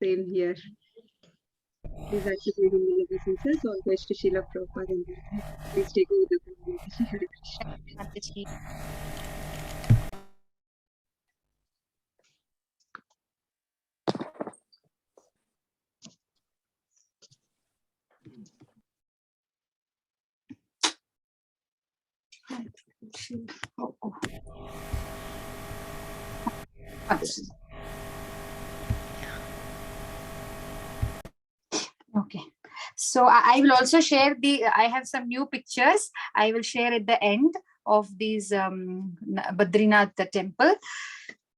Same here. Please accept my humble obeisances. All best to Srila Prabhupada and please take over the conversation. Hare Krishna. Mataji. Okay. So I will also share I have some new pictures. I will share at the end of these Badrinath temple.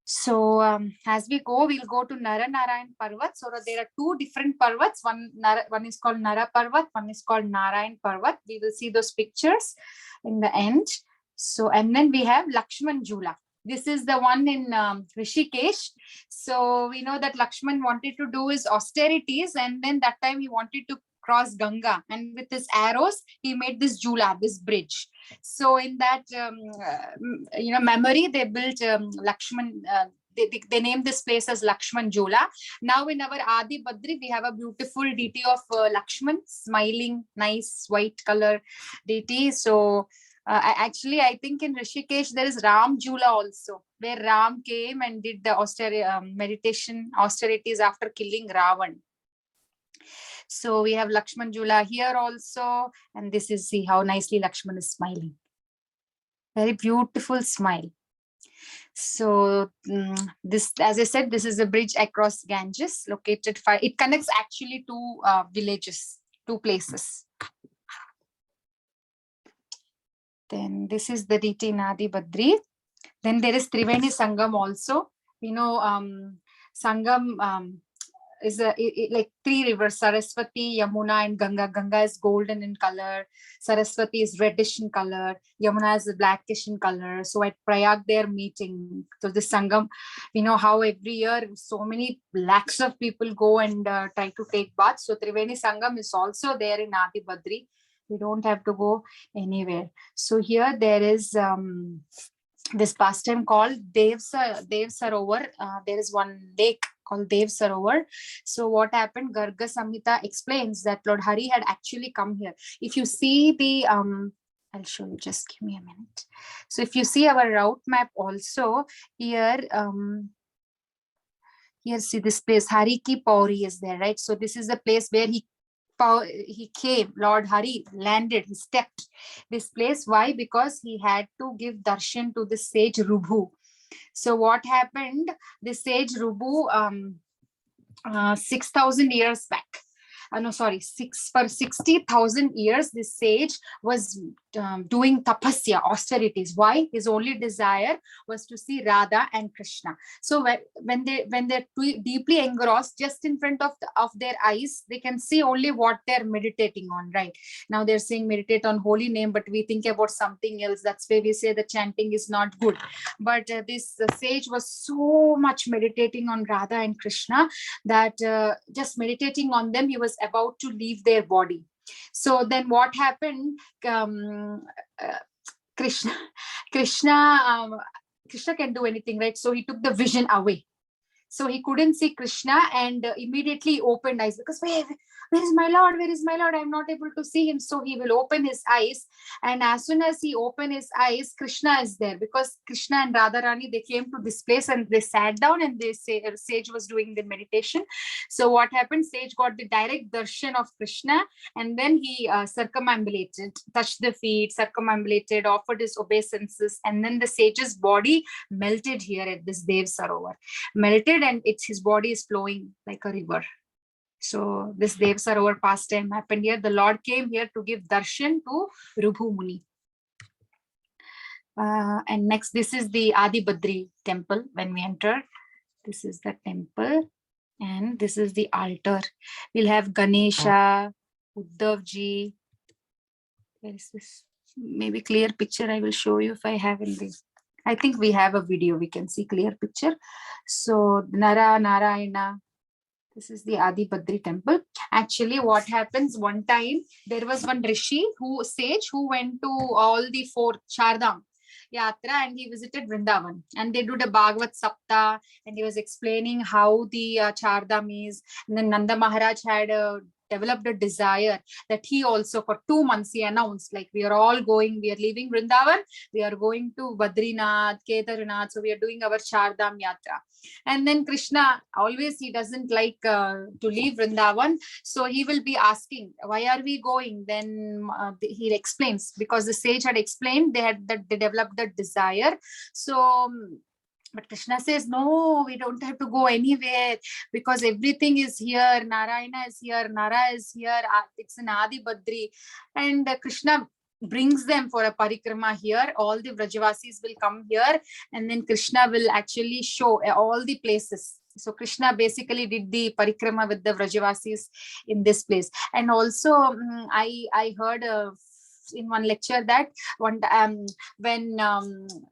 So as we go, we'll go to Narayan Parvat. So there are two different Parvats. One is called Nara Parvat, one is called Narayan Parvat. We will see those pictures in the end. So, and then we have Lakshman Jula. This is the one in Rishikesh. So we know that Lakshman wanted to do his austerities, and then that time he wanted to cross Ganga, and with his arrows he made this Jula, this bridge. So in that memory, they built Lakshman. They named this place as Lakshman Jula. Now in our Adi Badri, we have a beautiful deity of Lakshman, smiling, nice white color deity. So I think in Rishikesh there is Ram Jula also, where Ram came and did the austerities after killing Ravan. So we have Lakshman Jula here also, and this is, see how nicely Lakshman is smiling. Very beautiful smile. So this, as I said, this is a bridge across Ganges, located it connects actually two villages, two places. Then this is the deity Nadi Badri. Then there is Triveni Sangam also. You know, Sangam is like three rivers, Saraswati, Yamuna, and Ganga. Ganga is golden in color. Saraswati is reddish in color. Yamuna is blackish in color. So at Prayag, they're meeting. So the Sangam, you know how every year so many lakhs of people go and try to take baths. So Triveni Sangam is also there in Adi Badri. We don't have to go anywhere. So here there is this pastime called Dev Sarovar. There is one lake called Dev Sarovar. So what happened? Garga Samhita explains that Lord Hari had actually come here. If you see the I'll show you, just give me a minute. So if you see our route map also, here here see this place, Hari Ki Pauri is there, right? So this is the place where he came, Lord Hari landed, he stepped this place. Why? Because he had to give darshan to the sage Rubhu. So what happened? The sage Rubhu 6,000 years back, for 60,000 years, this sage was doing tapasya, austerities. Why? His only desire was to see Radha and Krishna. So when they're deeply engrossed, just in front of their eyes, they can see only what they're meditating on, right? Now they're saying meditate on holy name, but we think about something else. That's why we say the chanting is not good. But this sage was so much meditating on Radha and Krishna that just meditating on them, he was about to leave their body. So then what happened? Krishna can do anything, right? So he took the vision away. So he couldn't see Krishna, and immediately opened eyes, because where is my Lord? Where is my Lord? I'm not able to see him. So he will open his eyes, and as soon as he opened his eyes, Krishna is there, because Krishna and Radharani, they came to this place and they sat down, and sage was doing the meditation. So what happened? Sage got the direct darshan of Krishna, and then he circumambulated, touched the feet, circumambulated, offered his obeisances, and then the sage's body melted here at this Dev Sarovar. Melted, and his body is flowing like a river. So this Dev Sarovar pastime happened here. The Lord came here to give darshan to Rubhu Muni. And next, this is the Adi Badri temple. When we enter, this is the temple, and this is the altar. We'll have Ganesha, Uddhavji. Where is this? Maybe clear picture I will show you if I have in this. I think we have a video, we can see clear picture. So Narayana, this is the Adi Badri temple. Actually, what happens, one time there was one sage who went to all the 4 Chardham. yatra and he visited Vrindavan, and they did a Bhagavat Sapta, and he was explaining how the Chardham is. And then Nanda Maharaj had developed a desire that he also, for 2 months, he announced, like, we are all going, we are leaving Vrindavan, we are going to Badrinath, Kedarnath, so we are doing our Chardham Yatra. And then Krishna, always he doesn't like to leave Vrindavan, so he will be asking, why are we going? Then he explains, because the sage had explained, they developed the desire. So but Krishna says, no, we don't have to go anywhere, because everything is here. Narayana is here, Nara is here, it's an Adi Badri. And Krishna brings them for a parikrama here. All the Vrajavasis will come here, and then Krishna will actually show all the places. So Krishna basically did the parikrama with the Vrajavasis in this place. And also I heard in one lecture that one when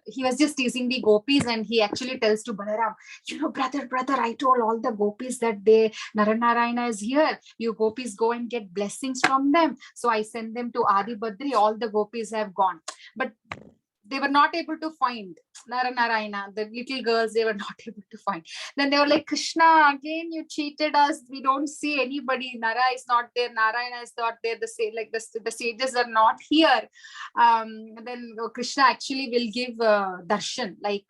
he was just teasing the gopis, and he actually tells to Balaram, brother, I told all the gopis that Naranarayana is here. You gopis go and get blessings from them. So I send them to Adi Badri. All the gopis have gone, but they were not able to find Naranarayana. The little girls, they were not able to find. Then they were like, Krishna, again you cheated us. We don't see anybody. Nara is not there. Narayana is not there. The sages are not here. Then Krishna actually will give darshan, like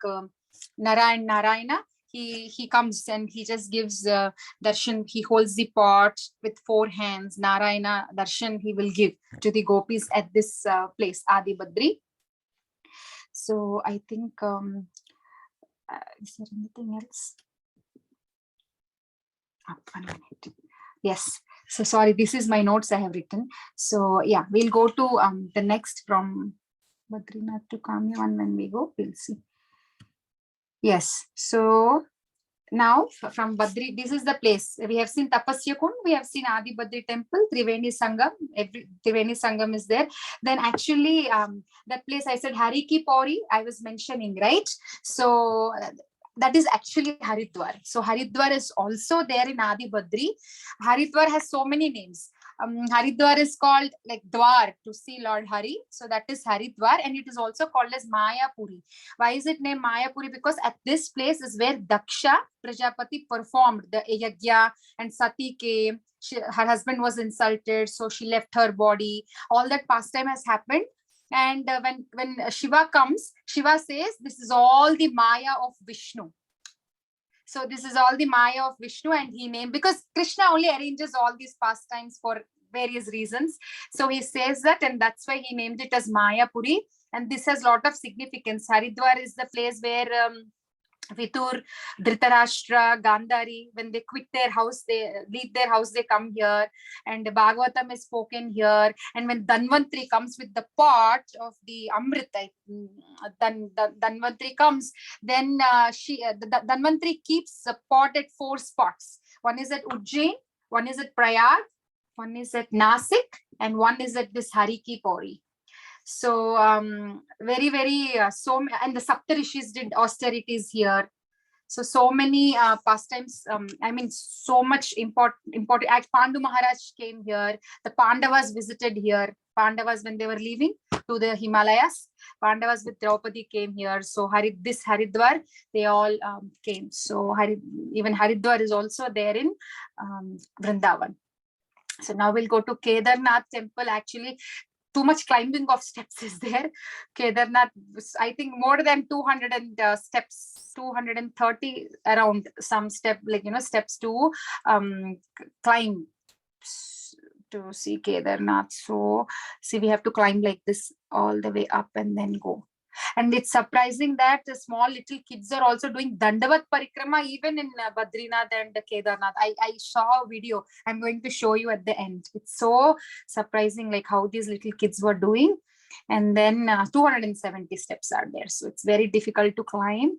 Nara and Narayana. He comes and he just gives darshan. He holds the pot with 4 hands. Narayana darshan he will give to the gopis at this place, Adi Badri. So I think, is there anything else? 1 minute. Yes. So sorry, this is my notes I have written. So yeah, we'll go to the next from Badrinath to Kamya, and when we go, we'll see. Yes. So now from Badri, this is the place. We have seen Tapasya Kund, we have seen Adi Badri temple, Triveni Sangam, Triveni Sangam is there. Then actually that place I said Hari Ki Pauri, I was mentioning, right? So that is actually Haridwar. So Haridwar is also there in Adi Badri. Haridwar has so many names. Haridwar is called like Dwar to see Lord Hari. So that is Haridwar, and it is also called as Mayapuri. Why is it named Mayapuri? Because at this place is where Daksha Prajapati performed the yajna, and Sati came. Her husband was insulted, so she left her body. All that pastime has happened. And when Shiva comes, Shiva says, this is all the Maya of Vishnu. So this is all the Maya of Vishnu, and he named, because Krishna only arranges all these pastimes for various reasons. So he says that, and that's why he named it as Mayapuri. And this has a lot of significance. Haridwar is the place where Vitur, Dhritarashtra, Gandhari, when they quit their house, they leave their house, they come here, and Bhagavatam is spoken here. And when Dhanvantri comes with the pot of the Amrita, Dhanvantri comes, then Dhanvantri keeps a pot at 4 spots. One is at Ujjain, one is at Prayag, one is at Nasik, and one is at this Hari Ki Pauri. So very and the Saptarishis did austerities here. So many pastimes. I mean, so much important. Pandu Maharaj came here. The Pandavas visited here. Pandavas, when they were leaving to the Himalayas, Pandavas with Draupadi came here. So this Haridwar, they all came. So even Haridwar is also there in Vrindavan. So now we'll go to Kedarnath temple. Actually, too much climbing of steps is there. Kedarnath, I think more than 200 steps, 230 around some step, steps to climb to see Kedarnath. So see, we have to climb like this all the way up and then go. And it's surprising that the small little kids are also doing Dandavat Parikrama even in Badrinath and Kedarnath. I saw a video. I'm going to show you at the end. It's so surprising, like how these little kids were doing. And then 270 steps are there. So it's very difficult to climb.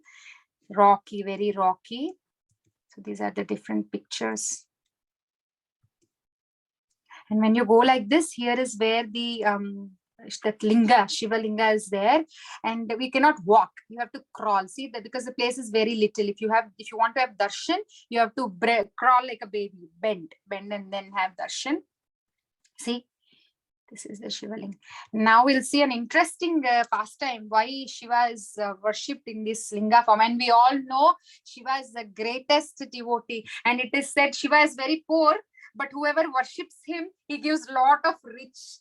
Rocky, very rocky. So these are the different pictures. And when you go like this, here is where the that linga, Shiva linga is there, and we cannot walk. You have to crawl. See that, because the place is very little. If you want to have darshan, you have to crawl like a baby, bend, and then have darshan. See, This is the Shiva Linga. Now we'll see an interesting pastime why Shiva is worshipped in this Linga form. And we all know Shiva is the greatest devotee. And it is said Shiva is very poor, but whoever worships him, he gives lot of rich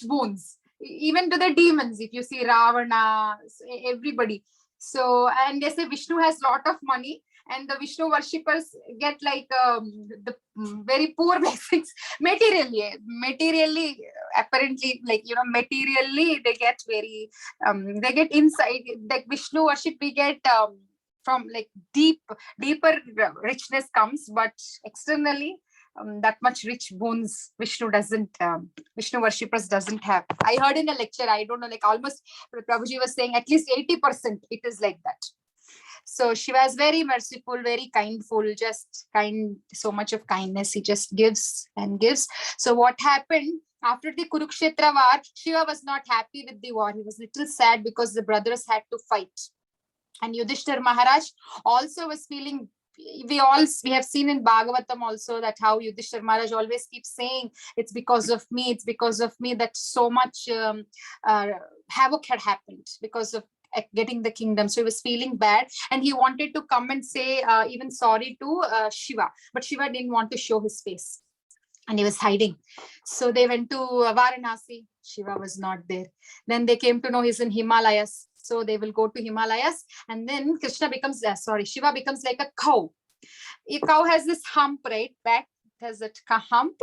boons, even to the demons. If you see Ravana, everybody. So, and they say Vishnu has lot of money, and the Vishnu worshippers get like the very poor blessings materially, apparently, like, materially they get very they get inside, like Vishnu worship we get from like deeper richness comes, but externally that much rich boons Vishnu doesn't, Vishnu worshippers doesn't have. I heard in a lecture, I don't know, like almost Prabhuji was saying at least 80% it is like that. So Shiva is very merciful, very kindful, just kind, so much of kindness. He just gives and gives. So what happened after the Kurukshetra war, Shiva was not happy with the war. He was little sad because the brothers had to fight. And Yudhishthir Maharaj also was feeling, we have seen in Bhagavatam also that how Yudhishthir Maharaj always keeps saying, it's because of me that so much havoc had happened because of getting the kingdom. So he was feeling bad and he wanted to come and say even sorry to Shiva, but Shiva didn't want to show his face and he was hiding. So they went to Varanasi. Shiva was not there. Then they came to know he's in Himalayas. So they will go to Himalayas, and then Shiva becomes like a cow. A cow has this hump, right? Back has that hump.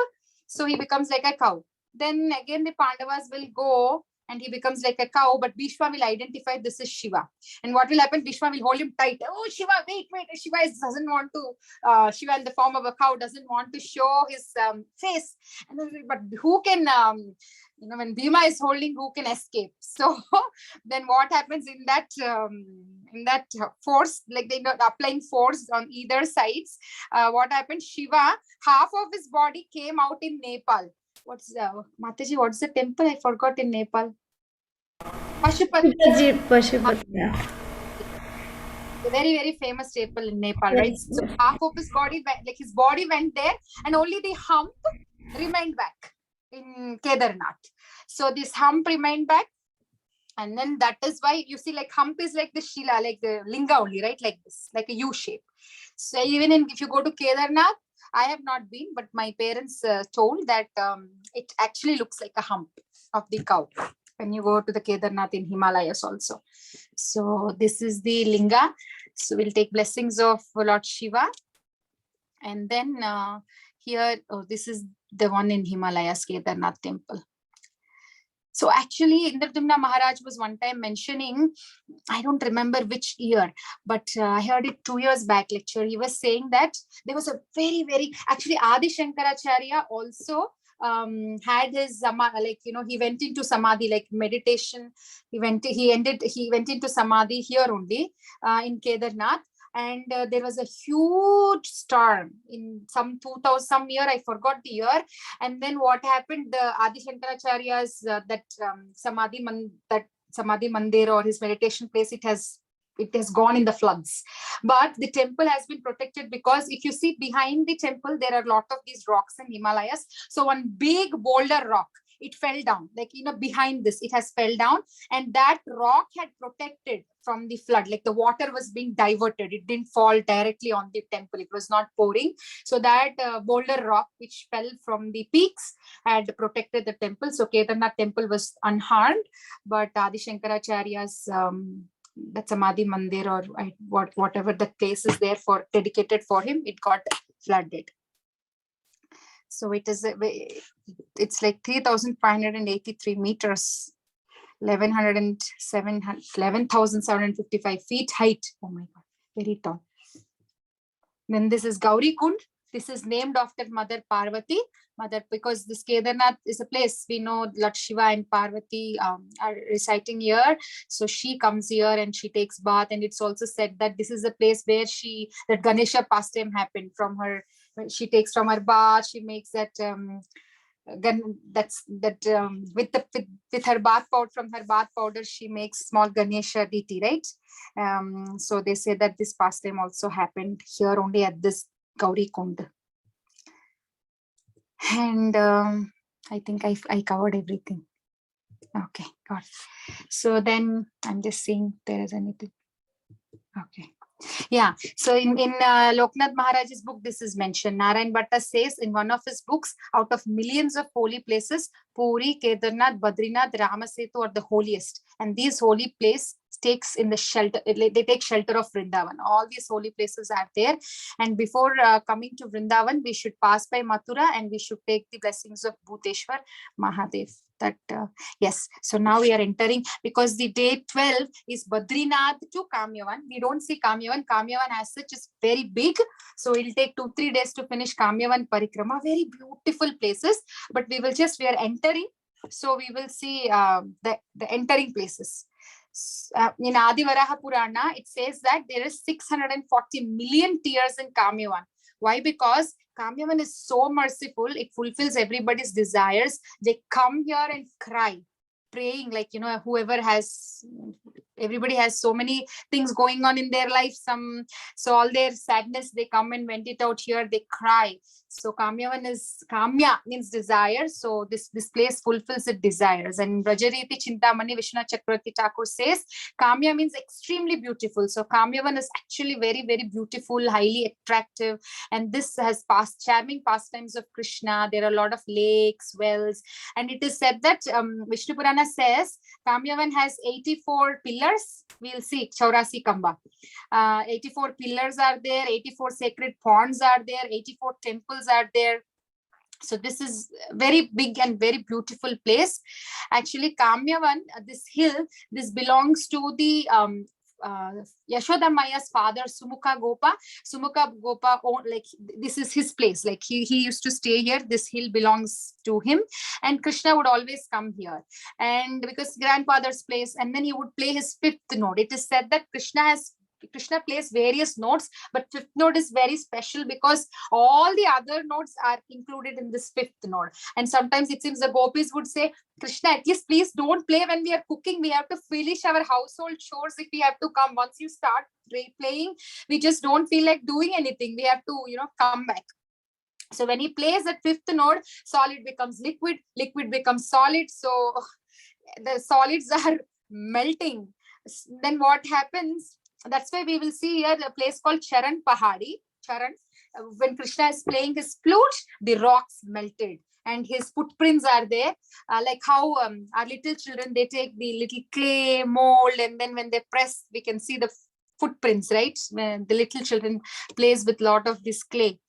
So he becomes like a cow. Then again the Pandavas will go and he becomes like a cow, but Bhishma will identify this is Shiva. And what will happen? Bhishma will hold him tight. Oh, Shiva, wait. Shiva doesn't want to, Shiva in the form of a cow doesn't want to show his face. But who can, when Bhima is holding, who can escape? So then what happens in that force, like they are applying force on either sides, what happened? Shiva, half of his body came out in Nepal. Mataji, what's the temple? I forgot in Nepal. Pashupati, yeah. A very, very famous temple in Nepal, right? So half of his body went, like his body went there, and only the hump remained back in Kedarnath. So this hump remained back, and then that is why you see, like hump is like the Shila, like the Linga only, right? Like this, like a U shape. So even if you go to Kedarnath, I have not been, but my parents told that it actually looks like a hump of the cow when you go to the Kedarnath in Himalayas also. So this is the Linga. So we'll take blessings of Lord Shiva. And then here, this is the one in Himalayas, Kedarnath temple. So actually, Indradumna Maharaj was one time mentioning, I don't remember which year, but I heard it 2 years back lecture. He was saying that there was a very, very, actually Adi Shankaracharya also had his, he went into Samadhi, like meditation. He went into Samadhi here only in Kedarnath. And there was a huge storm in some 2000, some year, I forgot the year. And then what happened, the Adi Shankaracharya's Samadhi Mandir or his meditation place, it has gone in the floods. But the temple has been protected because if you see behind the temple, there are a lot of these rocks in Himalayas. So one big boulder rock, it fell down, like, behind this, it has fell down, and that rock had protected from the flood, like the water was being diverted. It didn't fall directly on the temple. It was not pouring. So that boulder rock, which fell from the peaks, had protected the temple. So Kedarnath temple was unharmed, but Adi Shankaracharya's that Samadhi Mandir or whatever the place is there for dedicated for him, it got flooded. So it's like 3,583 meters, 11,755 feet height. Oh my God, very tall. Then this is Gauri Kund. This is named after Mother Parvati. Because this Kedarnath is a place we know Lord Shiva and Parvati are reciting here. So she comes here and she takes bath. And it's also said that this is a place where that Ganesha pastime happened from her. She takes from her bath, she makes that with her bath powder, from her bath powder, she makes small Ganesha deity, right? So they say that this pastime also happened here only at this Gauri Kund. And I think I covered everything. Okay, got it. So then I'm just seeing if there is anything. Okay. Yeah. So in Loknath Maharaj's book, this is mentioned. Narayan Bhatta says in one of his books, out of millions of holy places, Puri, Kedarnath, Badrinath, Ramasetu are the holiest. And these holy places takes in the shelter, they take shelter of Vrindavan. All these holy places are there. And before coming to Vrindavan, we should pass by Mathura and we should take the blessings of Bhuteshwar Mahadev. That yes. So now we are entering, because the day 12 is Badrinath to Kamyavan. We don't see Kamyavan. Kamyavan as such is very big. So it'll take 2-3 days to finish Kamyavan Parikrama. Very beautiful places. But we are entering. So we will see the entering places. In Adi Varaha Purana, it says that there is 640 million tears in Kamyavan. Why? Because Kamyavan is so merciful. It fulfills everybody's desires. They come here and cry, praying, like, whoever has, everybody has so many things going on in their life. So all their sadness, they come and vent it out here. They cry. So Kamya means desire. So this place fulfills its desires. And Brajariti Chintamani Vishnu Chakravarti Thakur says Kamya means extremely beautiful. So Kamyavan is actually very, very beautiful, highly attractive. And this has charming pastimes of Krishna. There are a lot of lakes, wells. And it is said that Vishnu Purana says Kamyavan has 84 pillars. We'll see, Chaurasi Kamba. 84 pillars are there, 84 sacred ponds are there, 84 temples are there. So this is very big and very beautiful place. Actually, Kamyavan, this hill, this belongs to the Yashoda Maya's father, Sumukha Gopa. Sumukha Gopa, like, this is his place. Like he used to stay here. This hill belongs to him, and Krishna would always come here. And because grandfather's place, and then he would play his fifth note. It is said that Krishna plays various notes, but fifth note is very special because all the other notes are included in this fifth note. And sometimes it seems the gopis would say, Krishna, at least please don't play when we are cooking. We have to finish our household chores if we have to come. Once you start playing, we just don't feel like doing anything. We have to, come back. So when he plays at fifth note, solid becomes liquid, liquid becomes solid. So the solids are melting. Then what happens? That's why we will see here a place called Charan Pahadi. Charan, when Krishna is playing his flute, the rocks melted and his footprints are there. Like how our little children, they take the little clay mold, and then when they press, we can see the footprints, right? When the little children plays with a lot of this clay.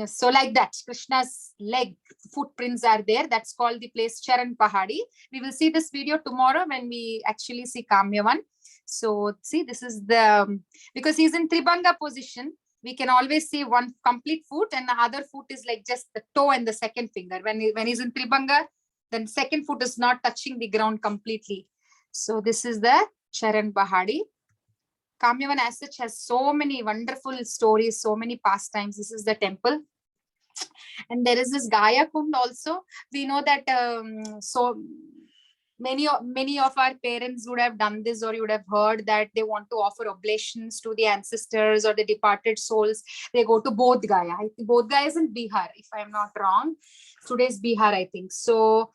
So like that, Krishna's leg footprints are there. That's called the place Charan Pahadi. We will see this video tomorrow when we actually see Kamyavan. So see, this is because he's in Tribhanga position, we can always see one complete foot, and the other foot is like just the toe and the second finger. When he's in Tribhanga, then second foot is not touching the ground completely. So this is the Charan Pahadi. Kamyavan as such has so many wonderful stories, so many pastimes. This is the temple. And there is this Gaya Kund also. We know that so many of our parents would have done this, or you would have heard that they want to offer oblations to the ancestors or the departed souls. They go to Bodh Gaya. I think Bodh Gaya is in Bihar, if I'm not wrong. Today's Bihar, I think. So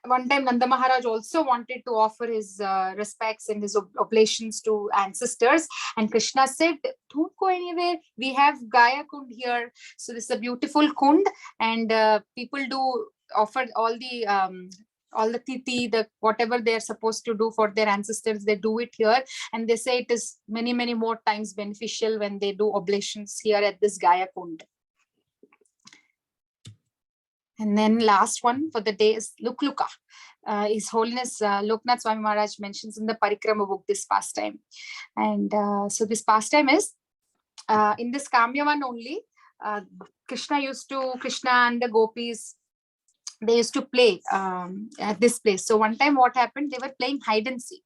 one time Nanda Maharaj also wanted to offer his respects and his oblations to ancestors, and Krishna said, don't go anywhere, we have Gaya Kund here. So this is a beautiful kund, and people do offer all the titi, the whatever they're supposed to do for their ancestors, they do it here. And they say it is many, many more times beneficial when they do oblations here at this Gaya Kund. And then last one for the day is Lukluka. His Holiness Loknath Swami Maharaj mentions in the Parikrama book this pastime. And so this pastime is in this Kamyavan only. Krishna and the gopis, they used to play at this place. So one time what happened, they were playing hide and seek,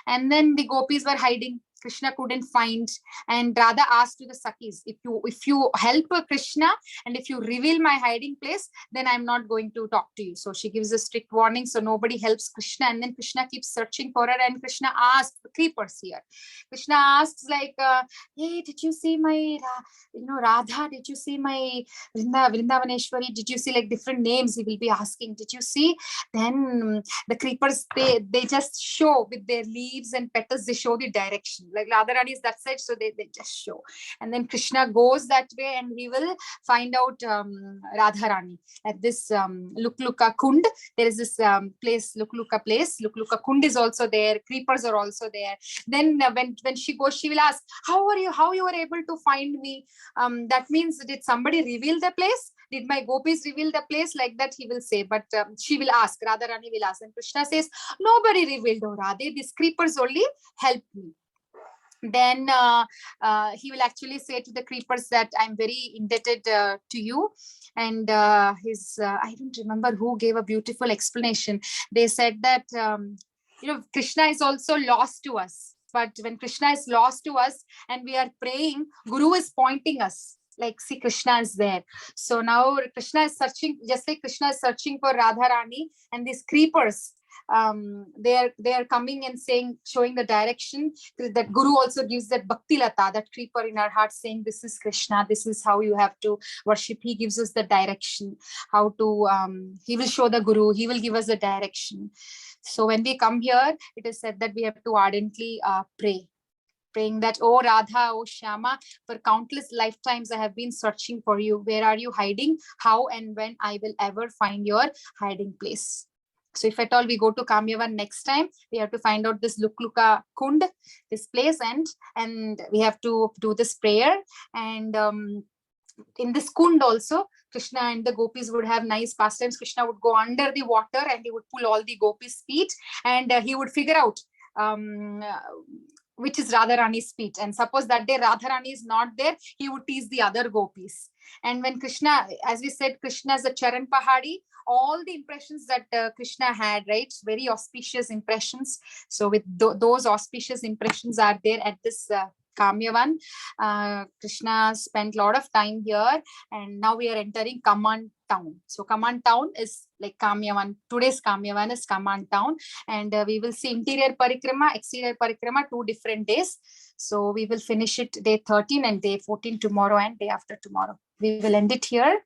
and then the gopis were hiding. Krishna couldn't find, and Radha asked to the Sakhis, if you help Krishna and if you reveal my hiding place, then I'm not going to talk to you. So she gives a strict warning, so nobody helps Krishna, and then Krishna keeps searching for her, and Krishna asks the creepers here. Krishna asks like, hey, did you see my Radha? Did you see my Vrindavaneshwari? Did you see, like, different names he will be asking? Did you see? Then the creepers, they just show with their leaves and petals, they show the direction. Like Radharani is that side, so they just show. And then Krishna goes that way, and he will find out Radharani at this Lukluka Kund. There is this place, Lukluka place. Lukluka Kund is also there. Creepers are also there. Then when she goes, she will ask, how you were able to find me? That means, did somebody reveal the place? Did my gopis reveal the place? Like that he will say. But she will ask, Radharani will ask. And Krishna says, nobody revealed, oh Radhe, these creepers only helped me. Then he will actually say to the creepers that I'm very indebted to you. And I don't remember who gave a beautiful explanation. They said that, Krishna is also lost to us. But when Krishna is lost to us and we are praying, Guru is pointing us. Like, see, Krishna is there. So now Krishna is searching, just like Krishna is searching for Radharani, and these creepers, they are coming and saying, showing the direction. That Guru also gives that bhakti lata, that creeper in our heart, saying, this is Krishna, this is how you have to worship. He gives us the direction, how to, he will show the Guru, he will give us the direction. So when we come here, it is said that we have to ardently pray. Praying that, oh Radha, oh Shyama, for countless lifetimes I have been searching for you. Where are you hiding? How and when I will ever find your hiding place? So if at all we go to Kamyavan next time, we have to find out this Lukluka Kund, this place, and we have to do this prayer. And in this Kund also, Krishna and the gopis would have nice pastimes. Krishna would go under the water and he would pull all the gopis' feet, and he would figure out which is Radharani's feet. And suppose that day Radharani is not there, he would tease the other gopis. And when Krishna, as we said, Krishna is a Charan Pahadi, all the impressions that Krishna had, right? Very auspicious impressions. So with those auspicious impressions are there at this Kamyavan. Krishna spent a lot of time here, and now we are entering Kaman town. So Kaman town is like Kamyavan. Today's Kamyavan is Kaman town, and we will see interior Parikrama, exterior Parikrama, 2 different days. So we will finish it day 13 and day 14 tomorrow and day after tomorrow. We will end it here.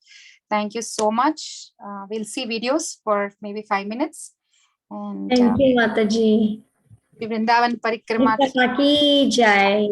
Thank you so much. We'll see videos for maybe 5 minutes. And thank you, Mataji. Vrindavan Parikrama Ki jai.